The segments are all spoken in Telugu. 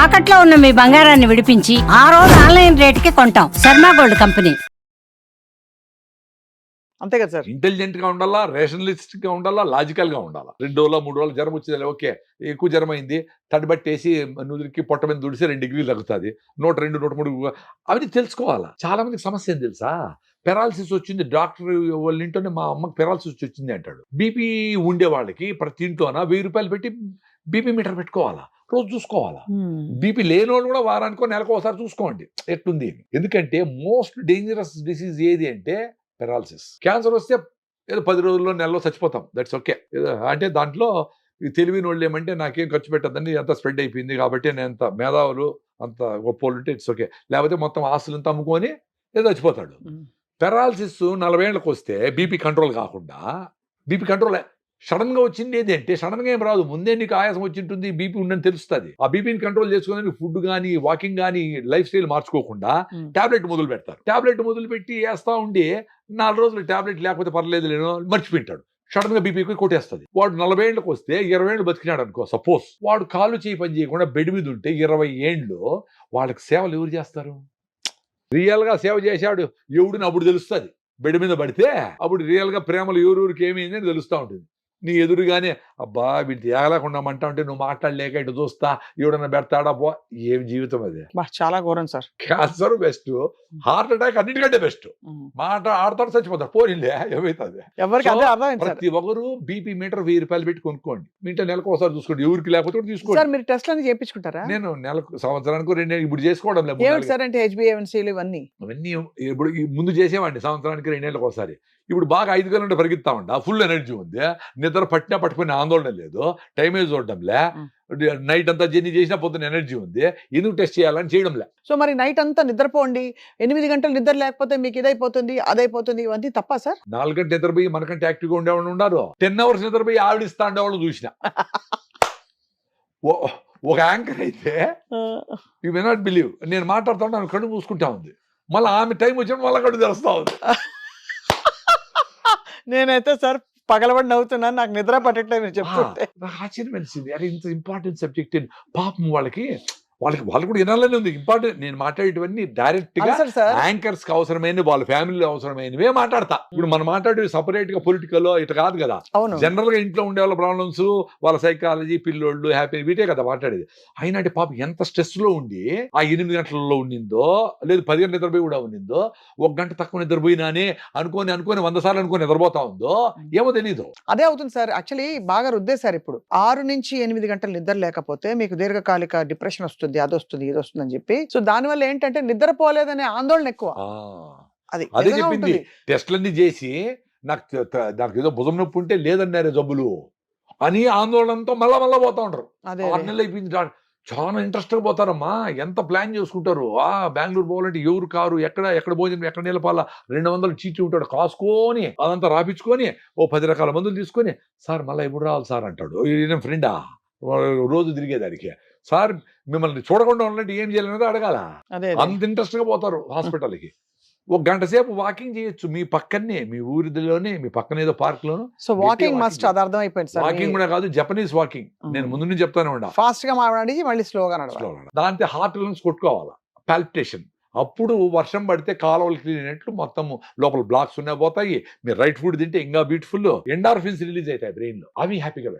తాకట్లో ఉన్న మీ బంగారాన్ని విడిపించి ఆ రోజు ఆన్లైన్ రేటుకి కొంటాం. Sharma gold company. అంతే కదా సార్. ఇంటెలిజెంట్ గా ఉండాలా, రేషనలిస్టిక్ గా ఉండాలా, లాజికల్ గా ఉండాలా. 2 రోజులు 3 రోజులు జ్వరం వచ్చింది, ఓకే ఎక్కువ జ్వరం అయింది, తడిబట్టేసి నుదురికి పొట్ట మీద దుడిసి 2 డిగ్రీలు తగ్గుతుంది, 102 103 అవన్నీ తెలుసుకోవాలా. చాలా మందికి సమస్య ఏం తెలుసా, పెరాలసిస్ వచ్చింది, డాక్టర్ వాళ్ళ ఇంట్లోనే మా అమ్మకి పెరాలసిస్ వచ్చింది అంటాడు. బీపీ ఉండే వాళ్ళకి ప్రతి ఇంట్లోన 1000 రూపాయలు పెట్టి బీపీ మీటర్ పెట్టుకోవాలా, రోజు చూసుకోవాలా. బీపీ లేని వాళ్ళు కూడా వారానికో నెలకు ఒకసారి చూసుకోండి ఎట్లుంది. ఎందుకంటే మోస్ట్ డేంజరస్ డిసీజ్ ఏది అంటే పెరాలసిస్. క్యాన్సర్ వస్తే ఏదో 10 రోజుల్లో నెలలో చచ్చిపోతాం, దట్స్ ఓకే. అంటే దాంట్లో తెలివిన వాళ్ళు ఏమంటే నాకేం ఖర్చు పెట్టద్దని ఎంత స్ప్రెడ్ అయిపోయింది కాబట్టి నేను అంత మేధావులు అంత గొప్ప ఉంటే ఇట్స్ ఓకే, లేకపోతే మొత్తం ఆస్తులను అమ్ముకొని ఏదో చచ్చిపోతాడు. పెరాలసిస్ 40 ఏళ్ళకి వస్తే బీపీ కంట్రోల్ కాకుండా, బీపీ కంట్రోల్ సడన్ గా వచ్చింది ఏది అంటే సడన్ గా ఏం రాదు, ముందే నీకు ఆయాసం వచ్చి ఉంటుంది, బీపీ ఉందని తెలుస్తుంది. ఆ బీపీని కంట్రోల్ చేసుకుని ఫుడ్ కానీ వాకింగ్ కానీ లైఫ్ స్టైల్ మార్చుకోకుండా టాబ్లెట్ మొదలు పెడతారు. టాబ్లెట్ మొదలు పెట్టి వేస్తా ఉండి 4 రోజులు టాబ్లెట్ లేకపోతే పర్లేదు లేనో మర్చిపోయింటాడు, సడన్ గా బీపీకి కొట్టేస్తుంది. వాడు 40 ఏళ్ళకి వస్తే 20 ఏళ్ళు బతికినాడు అనుకో సపోజ్, వాడు కాలు చేయి పని చేయకుండా బెడ్ మీద ఉంటే 20 ఏళ్ళు వాళ్ళకి సేవలు ఎవరు చేస్తారు? రియల్ గా సేవ చేశాడు ఎవడిని అప్పుడు తెలుస్తుంది. బెడ్ మీద పడితే అప్పుడు రియల్ గా ప్రేమలు ఎవరెవరికి ఏమైంది అని తెలుస్తూ ఉంటుంది. నీ ఎదురుగానే అబ్బా వీటి ఏగలేకుండా అంటా ఉంటే నువ్వు మాట్లాడలేక ఇటు చూస్తా ఎవడన్నా పెడతాడా పో, ఏం జీవితం అది. చాలా ఘోరం sir. Cancer best, heart attack అన్నిటికంటే బెస్ట్. మాట ఆడతాడు చచ్చిపోతాడు, పోనిలే ఏమైతుంది. ఎవరికి అదే అర్థమైంది సార్. ప్రతి ఒక్కరు బీపీ మీటర్ 1000 రూపాయలు పెట్టి కొనుక్కోండి, మీ ఇంట్లో నెలకు ఒకసారి చూసుకోండి, ఎవరికి లేకపోతే కూడా తీసుకోండి. సార్ మీరు టెస్ట్ అన్ని చేయించుకుంటారా? నేను నెలకు సంవత్సరానికి 2 ఇప్పుడు చేసుకోవడం లేదు. ఏమిటి సార్ అంటే హెచ్బిఏవన్సీలు ఇవన్నీ అవన్నీ ఇప్పుడు ముందు చేసేవాడిని సంవత్సరానికి 2 ఏళ్ళకి ఒకసారి. ఇప్పుడు బాగా 5 గంటలు పరిగెత్తా ఉండా, ఫుల్ ఎనర్జీ ఉంది, నిద్ర పట్టినా పట్టుకునే ఆందోళన లేదు, టైమే చూడడంలే, నైట్ అంతా జర్నీ చేసినా పొద్దున్న ఎనర్జీ ఉంది, ఎందుకు టెస్ట్ చేయాలని చేయడంలే. సో మరి నైట్ అంతా నిద్రపోండి, 8 గంటలు నిద్ర లేకపోతే మీకు ఇదైపోతుంది అదైపోతుంది, ఇవన్నీ తప్ప సార్? 4 గంటలు నిద్రపోయి మనకంటే యాక్టివ్గా ఉండేవాళ్ళు ఉన్నారు, 10 అవర్స్ నిద్రపోయి ఆవిడిస్తా ఉండేవాళ్ళు చూసిన. ఒక యాంకర్ అయితే యూ మే నాట్ బిలీవ్, నేను మాట్లాడుతూ ఉంటే ఆమె కళ్ళు మూసుకుంటా ఉంది, మళ్ళీ ఆమె టైం వచ్చినప్పుడు మళ్ళీ కళ్ళు తెరుస్తా ఉంది. నేనైతే సార్ పగలబడి నవ్వుతున్నాను, నాకు నిద్ర పట్టట్లేదు మీరు చెప్తుంటే. నాకు ఆశ్చర్యం వేసింది, అరే ఇంత ఇంపార్టెంట్ సబ్జెక్ట్ పాపం వాళ్ళు కూడా వినాలని ఉంది. ఇంపార్టెంట్ నేను మాట్లాడేటివన్నీ డైరెక్ట్ గా యాంకర్స్ కి అవసరమైన వాళ్ళ ఫ్యామిలీ అవసరమైనవే మాట్లాడతా. ఇప్పుడు మనం మాట్లాడే సపరేట్ గా పొలిటికల్ ఇట్లా కాదు కదా, జనరల్ గా ఇంట్లో ఉండే వాళ్ళ ప్రాబ్లమ్స్, వాళ్ళ సైకాలజీ, పిల్లోళ్ళు హ్యాపీ వీటే కదా మాట్లాడేది. అయినా పాపం ఎంత స్ట్రెస్ లో ఉండి ఆ 8 గంటలలో ఉండిందో, లేదు 10 గంటల నిద్రపోయి కూడా ఉండిందో, 1 గంట తక్కువ నిద్రపోయినానే అనుకోని 100 సార్లు అనుకోని నిద్రపోతా ఉందో ఏమో తెలీదు. అదే అవుతుంది సార్. యాక్చువల్లీ బాగా రుద్దేశారు. ఇప్పుడు 6 నుంచి 8 గంటలు నిద్ర లేకపోతే మీకు దీర్ఘకాలిక డిప్రెషన్ వస్తుంది, అది వస్తుంది, ఇది వస్తుంది అని చెప్పి. సో దానివల్ల ఏంటంటే నిద్రపోలేదనే ఆందోళన ఎక్కువ. అదే చెప్పింది, టెస్ట్లన్నీ చేసి నాకు ఏదో భుజం నొప్పి ఉంటే లేదన్నారే జబ్బులు అని ఆందోళనతో మళ్ళా పోతా ఉంటారు. 6 నెలలు అయిపోయింది, చాలా ఇంట్రెస్ట్ గా పోతారమ్మా, ఎంత ప్లాన్ చేసుకుంటారు. బెంగళూరు పోవాలంటే ఎవరు కారు, ఎక్కడ భోజనం, ఎక్కడ నిలపాలా, 200 చీచి ఉంటాడు, కాసుకొని అదంతా రాపించుకొని 10 రకాల మందులు తీసుకొని, సార్ మళ్ళీ ఎప్పుడు రావాలి సార్ అంటాడు. ఈయన ఫ్రెండా రోజు తిరిగేదానికి, సార్ మిమ్మల్ని చూడకుండా ఉండాలంటే ఏం చేయాలనేది అడగాల. అంత ఇంట్రెస్ట్ గా పోతారు హాస్పిటల్కి. 1 గంట సేపు వాకింగ్ చేయొచ్చు మీ పక్కనే, మీ ఊరిలోనే, మీ పక్కన ఏదో పార్క్ లోను. సో వాకింగ్ మస్ట్, అది అర్థం అయిపోయింది సార్. వాకింగ్ కూడా కాదు, జపనీస్ వాకింగ్. నేను ముందు నుంచి చెప్తానే ఉండా, ఫాస్ట్ గా మాట్లాడి మళ్ళీ స్లోగా దాంతో హార్ట్ లంగ్స్ కొట్టుకోవాలా, పాల్పిటేషన్. అప్పుడు వర్షం పడితే కాలువలు క్లీన్ అయినట్లు మొత్తం లోపల బ్లాక్స్ ఉన్నాయి పోతాయి. మీరు రైట్ ఫుడ్ తింటే ఇంకా బ్యూటిఫుల్ ఎండార్ఫిన్స్ రిలీజ్ అవుతాయి బ్రెయిన్ లో, అవి హ్యాపీగా.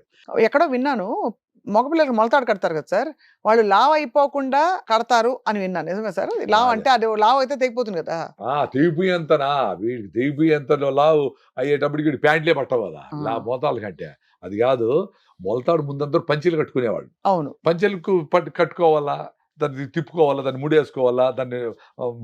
ఎక్కడో విన్నాను, మగపిల్లలకు మొలతాడు కడతారు కదా సార్, వాళ్ళు లావ్ అయిపోకుండా కడతారు అని విన్నాను. నిజమే సార్? లావ్ అంటే అది లావ్ అయితే తెగిపోతుంది కదా. తెగిపోయేంతనా, వీడికి తెగిపోయేంతలో లావ్ అయ్యేటప్పటికి ప్యాంట్లే పట్టవు కదా మోతాల కంటే. అది కాదు, మొలతాడు ముందందరూ పంచెలు కట్టుకునేవాళ్ళు. అవును, పంచెలు కట్టుకోవాలా, దాన్ని తిప్పుకోవాలా, దాన్ని ముడేసుకోవాలా, దాన్ని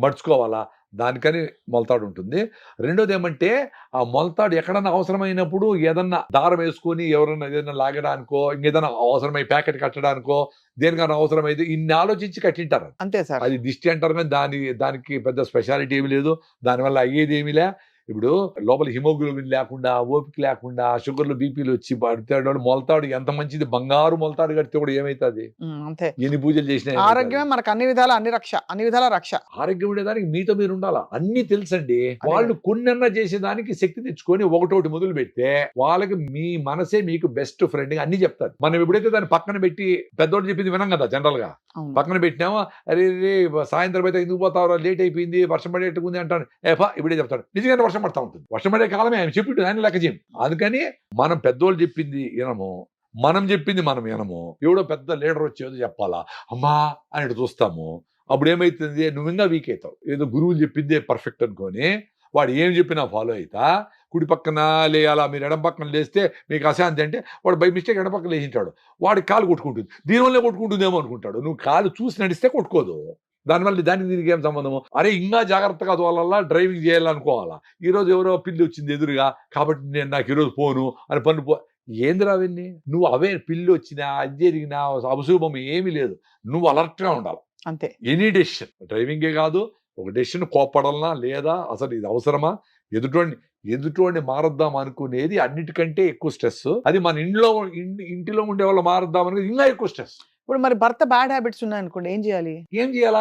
మడుచుకోవాలా, దానికని మొలతాడు ఉంటుంది. రెండోది ఏమంటే ఆ మొలతాడు ఎక్కడన్నా అవసరమైనప్పుడు ఏదన్నా దారం వేసుకొని ఎవరన్నా ఏదైనా లాగడానికో, ఇంకేదైనా అవసరమై ప్యాకెట్ కట్టడానికో, దేనికన్నా అవసరమైతే ఇన్ని ఆలోచించి కట్టింటారు. అంతే సార్. అది దిష్టి అంటారు కానీ దానికి పెద్ద స్పెషాలిటీ ఏమి లేదు, దానివల్ల అయ్యేది ఏమిలే. ఇప్పుడు లోపల హిమోగ్లోబిన్ లేకుండా, ఓపిక లేకుండా, షుగర్లు బీపీలు వచ్చి పడతాడు మొలతాడు ఎంత మంచిది, బంగారు మొలతాడు కడితే కూడా ఏమైతుంది? అంతే. ఎన్ని పూజలు చేసినా ఆరోగ్యమే మనకు అన్ని విధాల రక్ష. ఆరోగ్యం ఉండేదానికి మీతో మీరు ఉండాలా, అన్ని తెలుసండి. వాళ్ళు కొన్నన్నా చేసేదానికి శక్తి తెచ్చుకొని ఒకటోటి మొదలు పెడితే వాళ్ళకి మీ మనసే మీకు బెస్ట్ ఫ్రెండ్ గా అన్ని చెప్తారు. మనం ఎప్పుడైతే దాన్ని పక్కన పెట్టి పెద్దోడు చెప్పింది వినం కదా, జనరల్ గా పక్కన పెట్టినామో అరే సాయంత్రం అయితే ఎందుకు పోతావు, లేట్ అయిపోయింది, వర్షం పడేట్టుకుంది అంటాను, ఇప్పుడే చెప్తాడు. నిజంగానే వర్షం పడతా ఉంటుంది, వర్షం పడే కాలమే ఆయన చెప్పిండు, ఆయన లెక్క చేయం. అందుకని మనం పెద్దోళ్ళు చెప్పింది వినము, మనం చెప్పింది మనం వినము. ఎవడో పెద్ద లీడర్ వచ్చేదో చెప్పాలా అమ్మా అని చూస్తాము. అప్పుడు ఏమైతుంది, నువ్వు ఇంకా వీక్ అవుతావు. ఏదో గురువులు చెప్పిందే పర్ఫెక్ట్ అనుకొని వాడు ఏం చెప్పినా ఫాలో అవుతా. కుడి పక్కన లేయాలా, మీరు ఎడం పక్కన లేస్తే మీకు అశాంతి అంటే వాడు బై మిస్టేక్ ఎడం పక్కన లేచింటాడు, వాడికి కాలు కొట్టుకుంటుంది, దీనివల్లే కొట్టుకుంటుందేమో అనుకుంటాడు. నువ్వు కాలు చూసి నడిస్తే కొట్టుకోదు, దానివల్ల దానికి దీనికి ఏం సంబంధము? అరే ఇంకా జాగ్రత్తగా తోలాలా, డ్రైవింగ్ చేయాలనుకోవాలా. ఈరోజు ఎవరో పిల్లి వచ్చింది ఎదురుగా కాబట్టి నేను నాకు ఈరోజు పోను అని పన్ను ఏందిరా అవన్నీ? నువ్వు అవే పిల్లి వచ్చినా అది జరిగినా అశుభం ఏమీ లేదు, నువ్వు అలర్ట్గా ఉండాలి అంతే. ఎనీ డెసిషన్, డ్రైవింగే కాదు, ఒక డెసిషన్ కోప్పడాలనా లేదా, అసలు ఇది అవసరమా, ఎదుటోడిని మారద్దాం అనుకునేది అన్నిటికంటే ఎక్కువ స్ట్రెస్. అది మన ఇంటిలో ఉండే వాళ్ళు మారద్దాం అనేది ఇంకా ఎక్కువ స్ట్రెస్. ఇప్పుడు మరి భర్త బ్యాడ్ హ్యాబిట్స్ ఉన్నాయనుకోండి, ఏం చేయాలి? ఏం చేయాలా?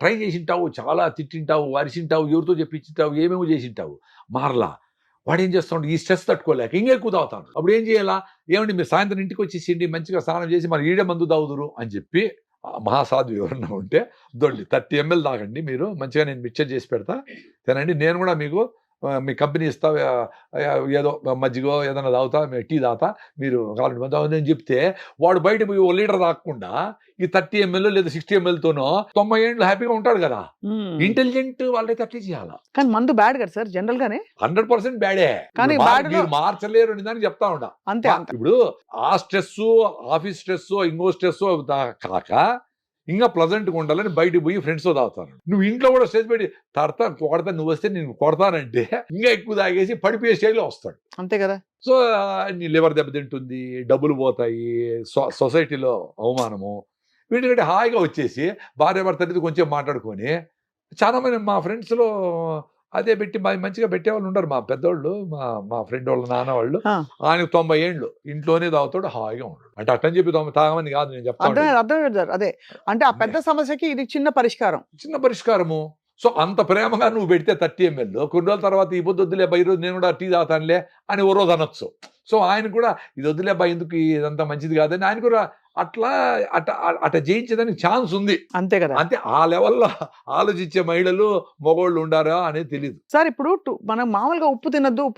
ట్రై చేసింటావు, చాలా తిట్టింటావు, అరిసింటావు, ఎవరితో చెప్పించింటావు, ఏమేమో చేసింటావు, మారలా. వాడు ఏం చేస్తాడు, ఈ స్ట్రెస్ తట్టుకోలేక ఇంకా ఎక్కువ తాగుతాడు. అప్పుడు ఏం చేయాలా? ఏమండి మీరు సాయంత్రం ఇంటికి వచ్చేసిండి, మంచిగా స్నానం చేసి మరి ఈడే మందు తాగుదురు అని చెప్పి మహాసాధు ఎవరన్నా ఉంటే దొడ్డి 30 ml తాగండి, మీరు మంచిగా నేను మిక్చర్ చేసి పెడతా తినండి, నేను కూడా మీకు మీ కంపెనీ ఇస్తా, ఏదో మజ్జిగో ఏదైనా తాగుతా, టీ తాగుతా, మీరు కావాలంటే మంది తాగుతుంది అని చెప్తే వాడు బయట పోయి 1 లీటర్ తాగకుండా ఈ 30 ml లేదా 60 ml తోనో 90 ఏళ్ళు హ్యాపీగా ఉంటాడు కదా. ఇంటెలిజెంట్ వాళ్ళైతే అట్లే చేయాలా. కానీ మందు బ్యాడ్ కదా సార్, జనరల్ గానే 100% బ్యాడే. కానీ మీరు మార్చలేరు అని దానికి చెప్తా ఉంటా. అంతే. ఇప్పుడు ఆ స్ట్రెస్, ఆఫీస్ స్ట్రెస్, ఇంకో స్ట్రెస్ కాక ఇంకా ప్లజెంట్గా ఉండాలని బయటకు పోయి ఫ్రెండ్స్తో తాగుతాను. నువ్వు ఇంట్లో కూడా స్టేజ్ పెట్టి కొడతా నువ్వు వస్తే నేను కొడతానంటే ఇంకా ఎక్కువ తాగేసి పడిపోయే స్టేజ్లో వస్తాడు. అంతే కదా. సో నీ లివర్ దెబ్బతింటుంది, డబ్బులు పోతాయి, సొసైటీలో అవమానము. వీటికంటే హాయిగా వచ్చేసి భార్య భర్త కొంచెం మాట్లాడుకొని, చాలా మంది మా ఫ్రెండ్స్లో అదే పెట్టి మంచిగా పెట్టేవాళ్ళు ఉండరు. మా పెద్దోళ్ళు, మా ఫ్రెండ్ వాళ్ళ నాన్న వాళ్ళు, ఆయనకు 90 ఏళ్ళు ఇంట్లోనే తాగుతాడు, హాయిగా ఉండడు. అంటే అట్టని చెప్పి తాగమని కాదు నేను చెప్తాను. అర్థం అదే అంటే ఆ పెద్ద సమస్యకి ఇది చిన్న పరిష్కారము. సో అంత ప్రేమగా నువ్వు పెడితే 30 ml కొన్ని రోజుల తర్వాత ఈ పొద్దు వద్దులే బా, ఈరోజు నేను కూడా టీ తాగుతానులే అని ఓ రోజు అనొచ్చు. సో ఆయన కూడా ఇది వద్దులే బా, ఎందుకు ఇదంతా మంచిది కాదని ఆయన కూడా అట్లా జయించేదానికి ఛాన్స్ ఉంది. అంతే కదా. అంతే, ఆ లెవెల్లో ఆలోచించే మహిళలు మగవాళ్ళు ఉండారా అనేది తెలియదు సార్. ఇప్పుడు మనం మామూలుగా ఉప్పు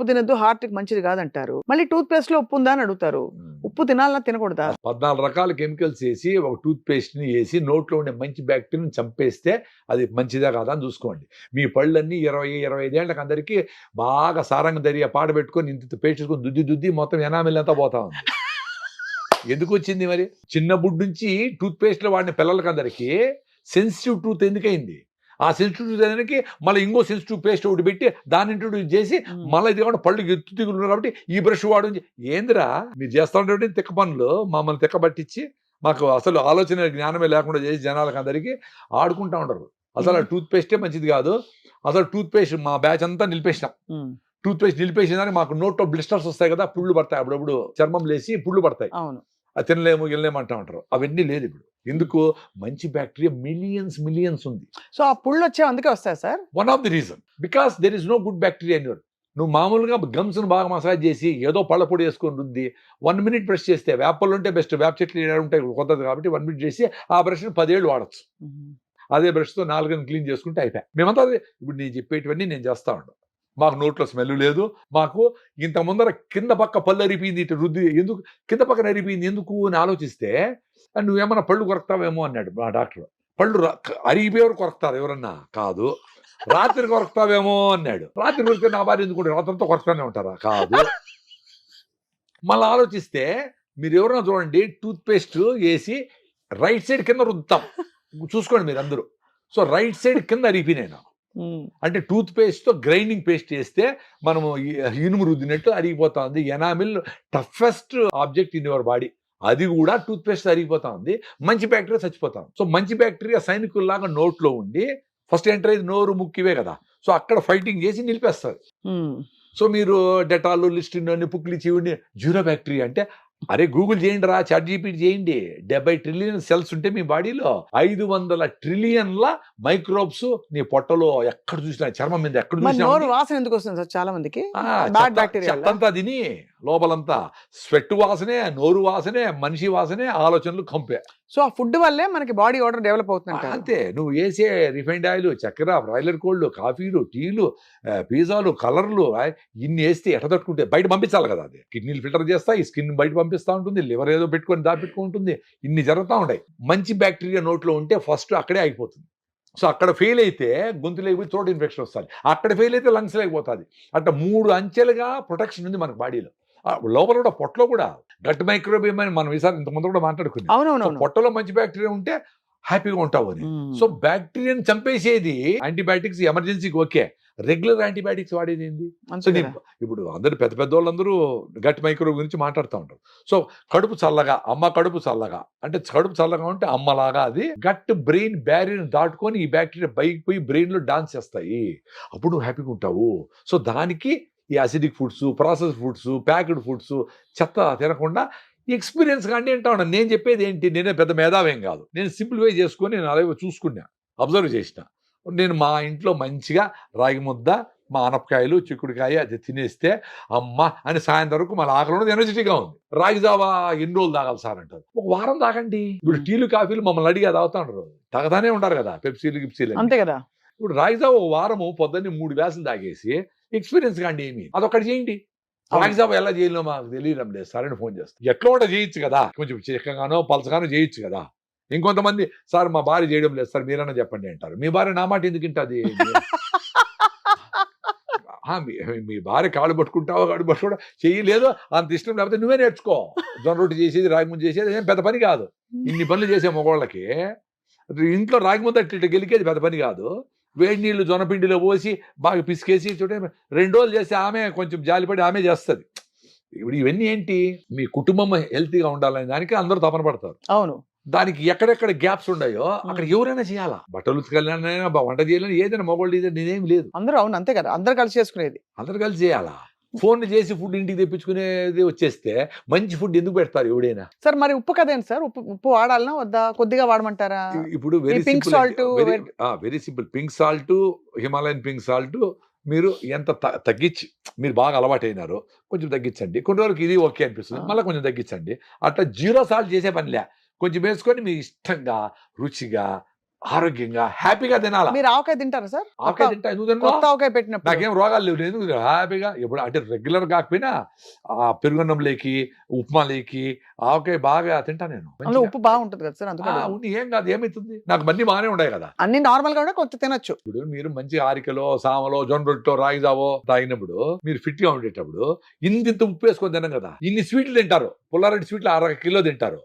తినద్దు హార్ట్ కి మంచిది కాదంటారు, మళ్ళీ టూత్ పేస్ట్ లో ఉప్పు ఉందా అని అడుగుతారు. ఉప్పు తినాలన్నా తినకూడదా? 14 రకాల కెమికల్స్ వేసి ఒక టూత్ పేస్ట్ ని వేసి నోట్లో ఉండే మంచి బ్యాక్టీరియాని చంపేస్తే అది మంచిదా కాదా అని చూసుకోండి. మీ పళ్ళన్నీ 20-25 ఏళ్ళకి అందరికీ బాగా సారంగ దరియా పాట పెట్టుకొని ఇంత పేస్ట్ చేసుకొని దుద్ది మొత్తం ఎనామిల్ అంతా పోతా ఉంది. ఎందుకు వచ్చింది మరి? చిన్న బుడ్ నుంచి టూత్ పేస్ట్ లో వాడిన పిల్లలకి అందరికీ సెన్సిటివ్ టూత్ ఎందుకైంది? ఆ సెన్సిటివ్ టూత్ అనేది మళ్ళీ ఇంకో సెన్సిటివ్ పేస్ట్ ఒకటి పెట్టి దాన్ని ఇంట్రొడ్యూస్ చేసి మళ్ళీ ఇది కాబట్టి పళ్ళు ఎత్తు తిగులు కాబట్టి ఈ బ్రష్ వాడు. ఏందిరా మీరు చేస్తా ఉంటే తిక్క పనులు మమ్మల్ని తిక్కబట్టించి మాకు అసలు ఆలోచన జ్ఞానమే లేకుండా చేసి జనాలకు అందరికీ ఆడుకుంటా ఉంటారు. అసలు ఆ టూత్ పేస్టే మంచిది కాదు. అసలు టూత్ పేస్ట్ మా బ్యాచ్ అంతా నిలిపేసినాం. టూత్ పేస్ట్ నిలిపేసేదానికి మాకు నోట్లో బ్లిస్టర్స్ వస్తాయి కదా, పుళ్ళు పడతాయి, అప్పుడప్పుడు చర్మం లేసి పుళ్ళు పడతాయి, అది తినలేము అంటా ఉంటారు. అవన్నీ లేదు ఇప్పుడు. ఎందుకు? మంచి బ్యాక్టీరియా మిలియన్స్ ఉంది. సో ఆ పుళ్ళు వచ్చే అందుకే వస్తాయి sir. One of the reason because there is no good bacteria in your. నువ్వు మామూలుగా గమ్స్ ను బాగా మసాజ్ చేసి ఏదో పళ్ళ పొడి వేసుకొని రుద్ది 1 minute బ్రష్ చేస్తే, వేపలు ఉంటే బెస్ట్, వేప చెట్లు ఉంటాయి కొత్తది కాబట్టి 1 minute చేసి ఆ బ్రష్ 10 ఏళ్ళు వాడచ్చు. అదే బ్రష్ తో 4 క్లీన్ చేసుకుంటే అయిపోయి. మేమంతా ఇప్పుడు నేను చెప్పేటివన్నీ నేను చేస్తా ఉంటాను. మాకు నోట్లో స్మెల్ లేదు. మాకు ఇంత ముందర కింద పక్క పళ్ళు అరిపోయింది, ఇటు రుద్ది ఎందుకు కింద పక్కన అరిపోయింది ఎందుకు అని ఆలోచిస్తే, నువ్వేమన్నా పళ్ళు కొరకుతావేమో అన్నాడు మా డాక్టర్. పళ్ళు అరిగిపోయేవారు కొరకుతారు ఎవరన్నా? కాదు. రాత్రి కొరకుతావేమో అన్నాడు. రాత్రి కొరికితే నా భార్య ఎందుకు రాత్రంతా కొరకుతానే ఉంటారా? కాదు. మళ్ళీ ఆలోచిస్తే మీరు ఎవరన్నా చూడండి, టూత్ పేస్ట్ వేసి రైట్ సైడ్ కింద రుద్దుతాం, చూసుకోండి మీరు అందరూ. సో రైట్ సైడ్ కింద అరిగిపోయినాయి నాకు. అంటే టూత్ పేస్ట్ తో గ్రైండింగ్ పేస్ట్ చేస్తే మనము ఇనుము రుద్దినట్టు అరిగిపోతా ఉంది. Enamel toughest object in your body, అది కూడా టూత్ పేస్ట్ అరిగిపోతా ఉంది. మంచి బ్యాక్టీరియా చచ్చిపోతాం. సో మంచి బ్యాక్టీరియా సైనికుల్లాగా నోట్లో ఉండి ఫస్ట్ ఎంటర్ అయ్యేది నోరు ముక్కివే కదా. సో అక్కడ ఫైటింగ్ చేసి నిలిపేస్తారు. సో మీరు డెటాల్, లిస్టిన్ అన్ని పుక్లు ఇచ్చి జీరో బ్యాక్టీరియా అంటే అరే గూగుల్ చేయండి రా, చాట్ జీపీటీ చేయండి. 70 ట్రిలియన్ సెల్స్ ఉంటే మీ బాడీలో 500 ట్రిలియన్ల మైక్రోబ్స్ నీ పొట్టలో ఎక్కడ చూసినా, చర్మం మీద ఎక్కడ మరి చూసినా నోరు వాసన ఎందుకు వస్తుంది సార్ చాలా మందికి? ఆ, బ్యాడ్ బ్యాక్టీరియా చెత్తంతా తిని లోపలంతా స్వెట్ వాసనే, నోరు వాసనే, మనిషి వాసనే, ఆలోచనలు కంపే. సో ఆ ఫుడ్ వల్లే మనకి బాడీ ఆర్డర్ డెవలప్ అవుతుంది. అంతే. నువ్వు వేసే రిఫైండ్ ఆయిల్, చక్కెర, బ్రాయిలర్ కోళ్ళు, కాఫీలు, టీలు, పిజ్జాలు, కలర్లు ఇన్ని వేస్తే ఎట తట్టుకుంటే బయట పంపించాలి కదా. అది కిడ్నీలు ఫిల్టర్ చేస్తా, ఈ స్కిన్ బయట పంపిస్తూ ఉంటుంది, లివర్ ఏదో పెట్టుకొని దాపెట్టుకుంటుంది, ఇన్ని జరుగుతూ ఉంటాయి. మంచి బ్యాక్టీరియా నోట్లో ఉంటే ఫస్ట్ అక్కడే అయిపోతుంది. సో అక్కడ ఫెయిల్ అయితే గొంతులోకి పోయి థ్రోట్ ఇన్ఫెక్షన్ వస్తుంది, అక్కడ ఫెయిల్ అయితే లంగ్స్ లేకపోతుంది. అట్లా 3 అంచెలుగా ప్రొటెక్షన్ ఉంది మనకు బాడీలో. లోపల కూడా పొట్టలో కూడా గట్ మైక్రోబియం అని మనం ఈసారి ఇంతకుముందు కూడా మాట్లాడుకున్నాం. అవునవును. పొట్టలో మంచి బ్యాక్టీరియా ఉంటే హ్యాపీగా ఉంటావు అని. సో బ్యాక్టీరియాని చంపేసేది యాంటీబయాటిక్స్ ఎమర్జెన్సీకి ఓకే. రెగ్యులర్ యాంటీబయాటిక్స్ వాడేది ఏంది? సో ఇప్పుడు అందరు పెద్ద వాళ్ళందరూ గట్ మైక్రోబ్ గురించి మాట్లాడుతూ ఉంటారు. సో కడుపు చల్లగా, అమ్మ కడుపు చల్లగా అంటే కడుపు చల్లగా ఉంటే అమ్మలాగా అది గట్ బ్రెయిన్ బ్యారియర్ దాటుకొని ఈ బ్యాక్టీరియా బయటకు పోయి బ్రెయిన్ లో డాన్స్ చేస్తాయి. అప్పుడు నువ్వు హ్యాపీగా ఉంటావు. సో దానికి ఈ acidic foods, process foods, packed foods చెత్త తినకుండా ఎక్స్పీరియన్స్ కానీ అంటా ఉన్నా. నేను చెప్పేది ఏంటి, నేనే పెద్ద మేధావేం కాదు. నేను సింప్లిఫై చేసుకొని నేను అలాగే చూసుకున్నా, అబ్జర్వ్ చేసిన. నేను మా ఇంట్లో మంచిగా రాగి ముద్ద, మా ఆనపకాయలు, చిక్కుడుకాయ అది తినేస్తే అమ్మ అని సాయంత్రం వరకు మన ఆకలి ఉన్నది, ఎనర్జెటిక్గా ఉంది. రాగి జావా ఎన్ని రోజులు తాగాలి సార్ అంటారు. ఒక వారం తాగండి. ఇప్పుడు టీలు, కాఫీలు మమ్మల్ని అడిగి తాగుతా ఉంటారు, తాగుతానే ఉంటారు కదా, పెప్సీలు, గిప్సీలు అంతే కదా. ఇప్పుడు రాగి జావా ఒక వారము పొద్దున్నే 3 గ్లాసులు తాగేసి ఎక్స్పీరియన్స్ కాండి ఏమి అదొకటి చేయండి. రాగి జావా ఎలా చేయాలో మాకు తెలియడం లేదు సార్ అని ఫోన్ చేస్తాను. ఎట్లా కూడా చేయొచ్చు కదా, కొంచెం చిక్కగానో పలసగానో చేయొచ్చు కదా. ఇంకొంతమంది సార్ మా భార్య చేయడం లేదు సార్ మీరన్నా చెప్పండి అంటారు. మీ భార్య నా మాట ఎందుకు వింటుంది? మీ భార్య కాళ్ళు పట్టుకుంటావో కాళ్ళు పట్టుకుంటా చేయలేదు అంత ఇష్టం లేకపోతే నువ్వే నేర్చుకో. జొన్న రొట్టి చేసేది, రాగి ముద్ద చేసేది ఏం పెద్ద పని కాదు. ఇన్ని పనులు చేసే మగవాళ్ళకి ఇంట్లో రాగి ముద్ద ఇట్లా గెలికేది పెద్ద పని కాదు. వేడి నీళ్లు జొన్నపిండిలో పోసి బాగా పిసికేసి చూడండి 2 రోజులు చేసి ఆమె కొంచెం జాలిపడి ఆమె చేస్తుంది. ఇప్పుడు ఇవన్నీ ఏంటి, మీ కుటుంబం హెల్తీగా ఉండాలనే దానికి అందరూ తపన పడతారు. అవును. దానికి ఎక్కడెక్కడ గ్యాప్స్ ఉన్నాయో అక్కడ ఎవరైనా చేయాలా. బట్టలు ఉతకాలైనా, వంట చేయాలని, ఏదైనా మొగోళ్ళు నేనేం లేదు. అందరూ అవును అంతే కదా, అందరు కలిసి చేసుకునేది. అందరు కలిసి చేయాలా. ఫోన్లు చేసి ఫుడ్ ఇంటికి తెప్పించుకునేది వచ్చేస్తే మంచి ఫుడ్ ఎందుకు పెడతారు ఎవడైనా? సార్ మరి ఉప్పు కదేంటి సార్, ఉప్పు వాడాలనా వద్దా, కొద్దిగా వాడమంటారా? ఇప్పుడు pink salt, very simple. Pink salt, Himalayan pink salt మీరు ఎంత తగ్గించి, మీరు బాగా అలవాటు అయినారో కొంచెం తగ్గించండి. కొన్ని రోజులకి ఇది ఓకే అనిపిస్తుంది, మళ్ళీ కొంచెం తగ్గించండి. అట్లా 0 సాల్ట్ చేసే పనిలే, కొంచెం వేసుకొని మీ ఇష్టంగా, రుచిగా, ఆరోగ్యంగా, హ్యాపీగా తినాలా. మీరు ఆవకాయ తింటారా సార్? ఆవకాయ తింటా. ఎందుకు తిన్నా? కొత్త ఆవకాయ పెట్టినప్పుడు నాకేం రోగాలు లేవు, ఎందుకు హ్యాపీగా. ఎప్పుడు అంటే రెగ్యులర్ కాకపోయినా పెరుగున్నం లేకి, ఉప్మా లేకి ఆవకాయ బాగా తింటా నేను. అందులో ఉప్పు బాగుంటుంది కదా సార్, అందుకని ఏం కాదు, ఏమవుతుంది, నాకు మళ్ళీ బాగానే ఉన్నాయి కదా. అన్ని నార్మల్ గా కూడా కొంచెం తినొచ్చు. ఇప్పుడు మీరు మంచి ఆరికలో, సామలో, జొన్న రొట్టెలో, రాగి జావో తాగినప్పుడు మీరు ఫిట్ గా ఉండేటప్పుడు ఇంత ఉప్పు వేసుకొని తినం కదా. ఇన్ని స్వీట్లు తింటారు, పుల్లారెడ్డి స్వీట్లు 1/2 కిలో తింటారు,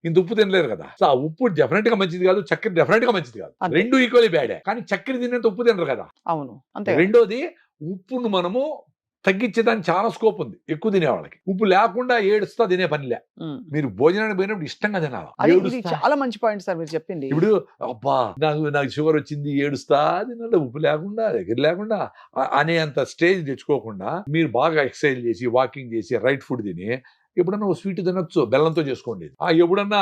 ఇంత ఉప్పు తినలేరు కదా. సో ఆ ఉప్పు డెఫినెట్ గా మంచిది కాదు, చక్కెర డెఫినెట్ గా మంచిది కాదు. రెండు ఈక్వల్లీ బ్యాడే. కానీ చక్కెర తినేంత ఉప్పు తినరు కదా. అవును అంతే. రెండోది, ఉప్పును మనము తగ్గించేదానికి చాలా స్కోప్ ఉంది. ఎక్కువ తినే వాళ్ళకి ఉప్పు లేకుండా ఏడుస్తా తినే పనిలే. మీరు భోజనానికి పోయినప్పుడు ఇష్టంగా తినాలి. చాలా మంచి పాయింట్ సార్ మీరు చెప్పింది. ఇప్పుడు అబ్బా నాకు షుగర్ వచ్చింది ఏడుస్తా తినాలి, ఉప్పు లేకుండా, దగ్గర లేకుండా అనేంత స్టేజ్ తెచ్చుకోకుండా మీరు బాగా ఎక్సర్సైజ్ చేసి, వాకింగ్ చేసి, రైట్ ఫుడ్ తిని ఎప్పుడన్నా స్వీట్ తినొచ్చు, బెల్లంతో చేసుకోండి. ఎప్పుడన్నా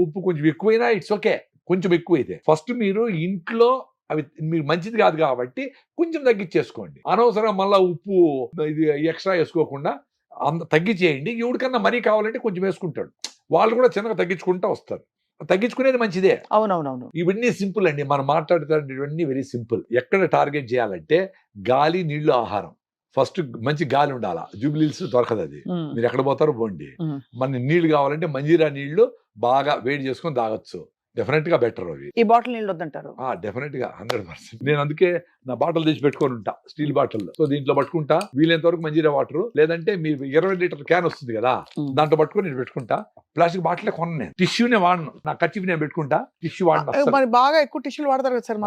ఉప్పు కొంచెం ఎక్కువైనా ఇట్స్ ఓకే. కొంచెం ఎక్కువైతే ఫస్ట్ మీరు ఇంట్లో అవి మీకు మంచిది కాదు కాబట్టి కొంచెం తగ్గించేసుకోండి. అనవసరం మళ్ళీ ఉప్పు ఇది ఎక్స్ట్రా వేసుకోకుండా తగ్గించేయండి. ఎవరికన్నా మరీ కావాలంటే కొంచెం వేసుకుంటాడు, వాళ్ళు కూడా చిన్నగా తగ్గించుకుంటా వస్తారు. తగ్గించుకునేది మంచిదే. అవునవునవును. ఇవన్నీ సింపుల్ అండి, మనం మాట్లాడుతున్న ఇవన్నీ వెరీ సింపుల్. ఎక్కడ టార్గెట్ చేయాలంటే గాలి, నీళ్లు, ఆహారం. ఫస్ట్ మంచి గాలి ఉండాలా. జూబ్లీహిల్స్ దొరకదు అది, మీరు ఎక్కడ పోతారో పోండి. మన నీళ్లు కావాలంటే మంజీరా నీళ్లు బాగా వేడి చేసుకొని తాగొచ్చు, డెఫినెట్ గా బెటర్ అవి. ఈ బాటిల్ నీళ్ళు వద్దంటారు? డెఫినెట్ గా 100%. నేను అందుకే నా బాటిల్ తెచ్చి పెట్టుకొని ఉంటా, స్టీల్ బాటిల్. సో దీంట్లో పట్టుకుంటా, వీలైనంత వరకు మంజీరా వాటర్, లేదంటే మీ 20 లీటర్ క్యాన్ వస్తుంది కదా, దాంట్లో పట్టుకొని నేను పెట్టుకుంటా. ప్లాస్టిక్ బాటిల్ కొన్న, నేను టిష్యూనే వాడను. నా కచ్చివి నేను పెట్టుకుంటా, టిష్యూ వాడిన. మరి బాగా ఎక్కువ టిష్యూలు వాడతారు కదా సార్.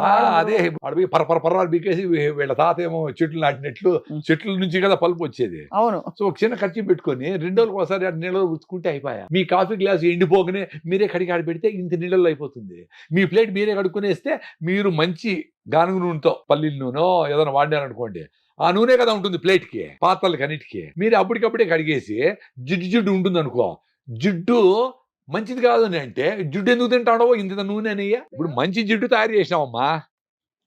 అదే అడవి పర్రాలు బీకేసి వీళ్ళ తాత ఏమో చెట్లు నాటినట్లు, చెట్ల నుంచి కదా పలుపు వచ్చేది. అవును. సో ఒక చిన్న కచ్చి పెట్టుకొని 2 రోజులకు ఒకసారి నీళ్ళలో ఉతుకుంటే అయిపోయా. మీ కాఫీ గ్లాస్ ఎండిపోగానే మీరే కడిగి ఆడి పెడితే ఇంత నీళ్ళలో అయిపోతుంది. మీ ప్లేట్ మీరే కడుక్కునేస్తే మీరు మంచి గానుగ నూనెతో పల్లీల నూనె ఏదైనా వాడారనుకోండి, ఆ నూనె కదా ఉంటుంది ప్లేట్కి, పాత్రలకి అన్నిటికీ. మీరు అప్పటికప్పుడే కడిగేసి జిడ్డు ఉంటుంది అనుకో, జిడ్డు మంచిది కాదు అని అంటే జిడ్డు ఎందుకు తింటాడో ఇంత నూనె అనేయ్యా. ఇప్పుడు మంచి జిడ్డు తయారు చేసినావమ్మా,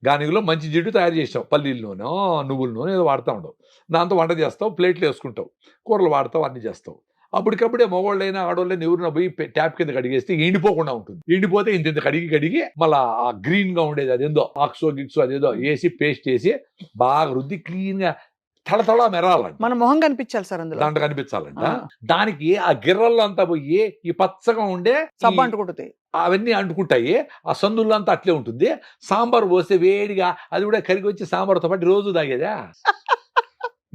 గానుగలో మంచి జిడ్డు తయారు చేసావు, పల్లీల నూనె నువ్వుల నూనె ఏదో వాడుతూ ఉండవు, దాంతో వంట చేస్తావు, ప్లేట్లు వేసుకుంటావు, కూరలు వాడతావు, అన్ని చేస్తావు. అప్పటికప్పుడే మగవాళ్ళైనా ఆడవాళ్ళైనా ఎవరైనా పోయి ట్యాప్ కింద కడిగేస్తే ఎండిపోకుండా ఉంటుంది. ఎండిపోతే ఇంత కడిగి మళ్ళీ ఆ గ్రీన్ గా ఉండేది అదేందో ఆక్సో గిక్సో అదేదో వేసి పేస్ట్ వేసి బాగా రుద్ది క్లీన్ గా తళతళ మెరాలంట, మన మొహం కనిపించాలి సార్ అందులో, దాంట్లో కనిపించాలంట. దానికి ఆ గిర్రల్లో అంతా పోయి ఈ పచ్చగా ఉండే సబ్బు అంటుకుంటుంది, అవన్నీ అంటుకుంటాయి, ఆ సందుల్లో అంతా అట్లే ఉంటుంది. సాంబార్ పోస్తే వేడిగా అది కూడా కరిగి వచ్చి సాంబార్తో పాటు రోజు తాగేదా.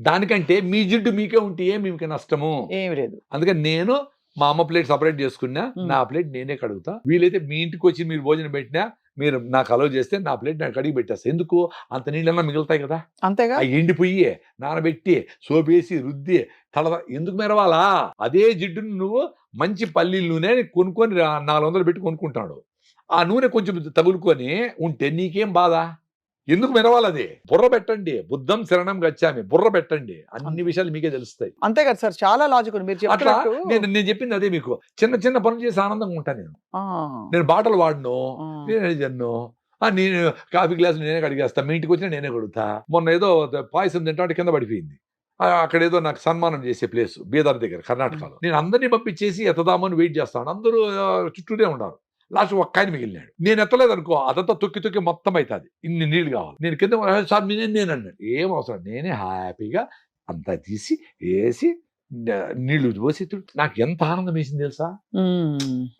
దానికంటే మీ జిడ్డు మీకే ఉంటే మీకు నష్టము ఏమి లేదు. అందుకని నేను మా అమ్మ ప్లేట్ సపరేట్ చేసుకున్నా, నా ప్లేట్ నేనే కడుగుతా. వీలైతే మీ ఇంటికి వచ్చి మీరు భోజనం పెట్టినా మీరు నాకు అలౌ చేస్తే నా ప్లేట్ నాకు కడిగి పెట్టేస్తా. ఎందుకు, అంత నీళ్ళన్నా మిగులుతాయి కదా, అంతేగా. ఎండిపోయి నానబెట్టి సోపేసి రుద్ది ఎందుకు మెరవాలా. అదే జిడ్డును నువ్వు మంచి పల్లీల నూనె కొనుక్కొని 400 పెట్టి కొనుక్కుంటాడు, ఆ నూనె కొంచెం తగులుకొని ఉంటే నీకేం బాధ, ఎందుకు మెరవాలది. బుర్ర పెట్టండి, బుద్ధం శరణం గచ్చామి, బుర్ర పెట్టండి, అన్ని విషయాలు మీకే తెలుస్తాయి. అంతే కదా సార్, చాలా లాజిక్ ఉంది మీరు అట్లా చెప్పినట్టు. నేను చెప్పింది అదే, మీకు చిన్న చిన్న పనులు చేసి ఆనందంగా ఉంటాను. నేను బాటలు వాడను, నేను జన్ను, నేను కాఫీ గ్లాస్ నేనే కడిగేస్తా, మీ ఇంటికి వచ్చినా నేనే కడుగుతా. మొన్న ఏదో పాయసం తింటే కింద పడిపోయింది, అక్కడ ఏదో నాకు సన్మానం చేసే ప్లేస్ బీదర్ దగ్గర కర్ణాటకలో. నేను అందరినీ పంపించేసి ఎత్తదామని వెయిట్ చేస్తాను, అందరూ చుట్టూనే ఉన్నారు. లాస్ట్ ఒక్క ఆయన మిగిలినాడు, నేను ఎత్తలేదు అనుకో, అదంతా తొక్కి మొత్తం అవుతుంది, ఇన్ని నీళ్ళు కావాలి. నేను కింద సార్ నేను అన్నాడు, ఏం అవసరం, నేనే హ్యాపీగా అంతా తీసి వేసి నీళ్లు పోసి. నాకు ఎంత ఆనందం వేసింది తెలుసా,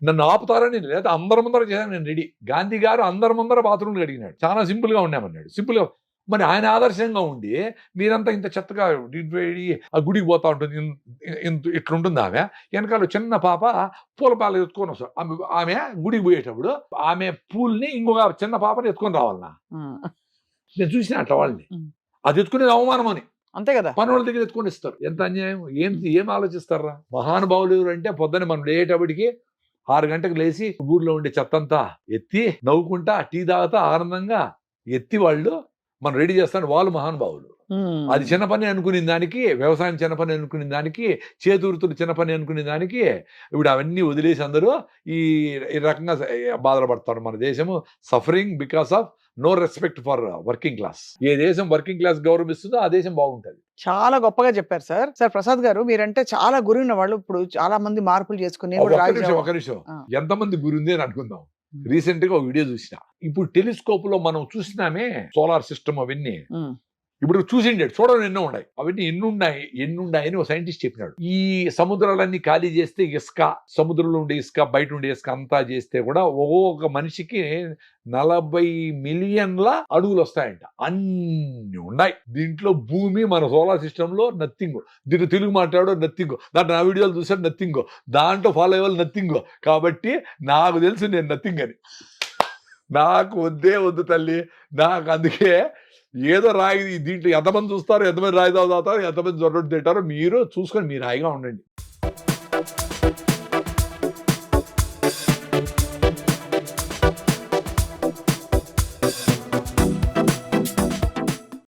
నన్ను ఆపుతారని లేదా అందరి ముందర చేశాను నేను రెడీ. గాంధీ గారు అందరి ముందర బాత్రూమ్లు అడిగినాడు, చాలా సింపుల్ గా ఉన్నామన్నాడు. సింపుల్ గా మరి ఆయన ఆదర్శంగా ఉండి మీరంతా ఇంత చెత్తగా ఆ గుడికి పోతా ఉంటుంది, ఇట్లుంటుంది. ఆమె వెనకాల చిన్న పాప పూల పాలు ఎత్తుకొని వస్తాడు, ఆమె గుడికి పోయేటప్పుడు ఆమె పూల్ని ఇంకొక చిన్న పాపని ఎత్తుకొని రావాలన్నా. నేను చూసిన అట్లా వాళ్ళని, అది ఎత్తుకునేది అవమానం అని, అంతే కదా, పని వాళ్ళ దగ్గర ఎత్తుకొని ఇస్తారు. ఎంత అన్యాయం, ఏం ఆలోచిస్తారా. మహానుభావులు ఎవరు అంటే పొద్దున్న మనం లేటప్పటికి 6 గంటలకు లేచి ఊర్లో ఉండే చెత్తంతా ఎత్తి నవ్వుకుంటా టీ తాగుతా ఆనందంగా ఎత్తి వాళ్ళు మనం రెడీ చేస్తాను, వాళ్ళు మహానుభావులు. అది చిన్న పని అనుకునే దానికి, వ్యవసాయం చిన్న పని అనుకునే దానికి, చేతుర్తులు చిన్న పని అనుకునే దానికి ఇప్పుడు అవన్నీ వదిలేసి అందరూ ఈ రకంగా బాధపడతారు. మన దేశము suffering because of no respect for working class. ఏ దేశం వర్కింగ్ క్లాస్ గౌరవిస్తుందో ఆ దేశం బాగుంటుంది. చాలా గొప్పగా చెప్పారు సార్. సార్ ప్రసాద్ గారు, మీరంటే చాలా గురున్న వాళ్ళు, ఇప్పుడు చాలా మంది మార్పులు చేసుకుని ఒక నిమిషం ఎంతమంది గురుంది అని అనుకుందాం. రీసెంట్ గా ఒక వీడియో చూసిన, ఇప్పుడు టెలిస్కోప్ లో మనం చూసినామే సోలార్ సిస్టమ్ అవన్నీ, ఇప్పుడు చూసిండాడు చూడడం ఎన్నో ఉన్నాయి, అవన్నీ ఎన్నున్నాయని ఒక సైంటిస్ట్ చెప్పినాడు. ఈ సముద్రాలన్నీ ఖాళీ చేస్తే ఇసుక, సముద్రంలో ఉండే ఇసుక, బయట ఉండే ఇసుక అంతా చేస్తే కూడా ఒక్కొక్క మనిషికి 40 మిలియన్ల అడుగులు వస్తాయంట. అన్ని ఉన్నాయి దీంట్లో. భూమి మన సోలార్ సిస్టమ్ లో నథింగ్. దీంట్లో తెలుగు మాట్లాడో నథింగ్, దాంట్లో నా వీడియోలు చూసాడు నథింగ్, దాంట్లో ఫాలో అయ్యే వాళ్ళు నథింగ్. కాబట్టి నాకు తెలుసు నేను నథింగ్ అని. నాకు వద్దు తల్లి, నాకు అందుకే ఏదో రాయి దీంట్లో ఎంతమంది చూస్తారు, ఎంతమంది రాయి తాగుతారు, ఎంతమంది జొర్రొట్టు తింటారో మీరు చూసుకొని మీరు హాయిగా ఉండండి.